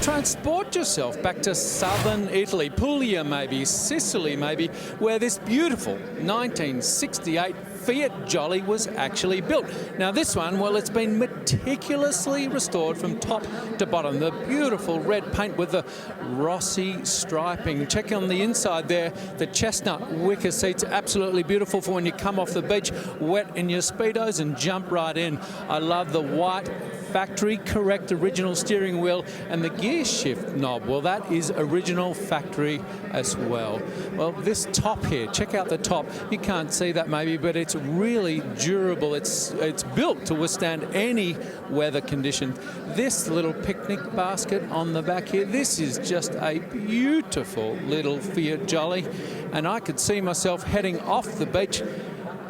Transport yourself back to southern Italy, Puglia maybe, Sicily maybe, where this beautiful 1968 Fiat Jolly was actually built. Now this one, well, it's been meticulously restored from top to bottom. The beautiful red paint with the Rossi striping. Check on the inside there, the chestnut wicker seats, absolutely beautiful for when you come off the beach, wet in your Speedos and jump right in. I love the white factory correct original steering wheel and the gear shift knob. Well, that is original factory as well. Well, this top here, check out the top. You can't see that maybe, but it's really durable. It's built to withstand any weather condition. This little picnic basket on the back here, this is just a beautiful little Fiat Jolly, and I could see myself heading off the beach,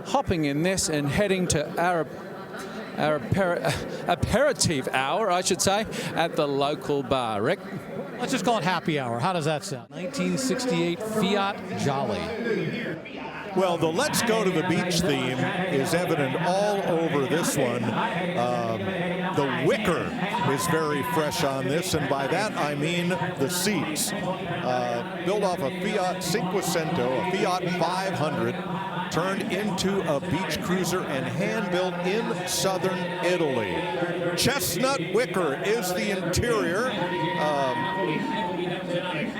hopping in this and heading to our aperitif hour, I should say, at the local bar. Rick? Let's just call it happy hour. How does that sound? 1968 Fiat Jolly. Well, the Let's Go to the Beach theme is evident all over this one. The wicker is very fresh on this, and by that I mean the seats. Built off a Fiat Cinquecento, a Fiat 500, turned into a beach cruiser and hand-built in southern Italy. Chestnut wicker is the interior.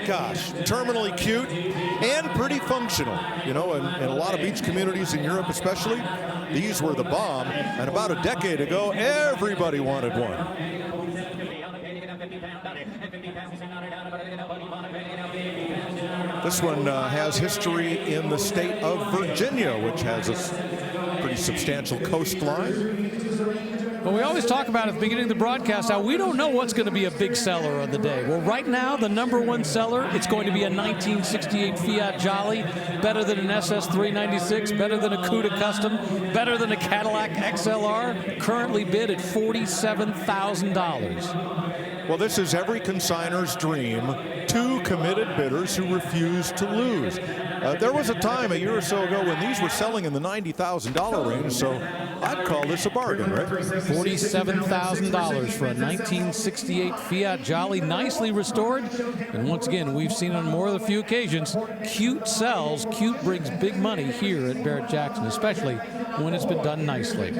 Gosh, terminally cute and pretty functional. You know, in a lot of beach communities in Europe especially, these were the bomb. And about a decade ago, everybody wanted one. This one has history in the state of Virginia, which has a pretty substantial coastline. Well, we always talk about at the beginning of the broadcast how we don't know what's going to be a big seller of the day. Well, right now, the number one seller, it's going to be a 1968 Fiat Jolly, better than an SS 396, better than a Cuda Custom, better than a Cadillac XLR, currently bid at $47,000. Well, this is every consignor's dream. Two committed bidders who refuse to lose. There was a time a year or so ago when these were selling in the $90,000 range, so I'd call this a bargain, right? $47,000 for a 1968 Fiat Jolly, nicely restored. And once again, we've seen on more than a few occasions, cute sells. Cute brings big money here at Barrett-Jackson, especially when it's been done nicely.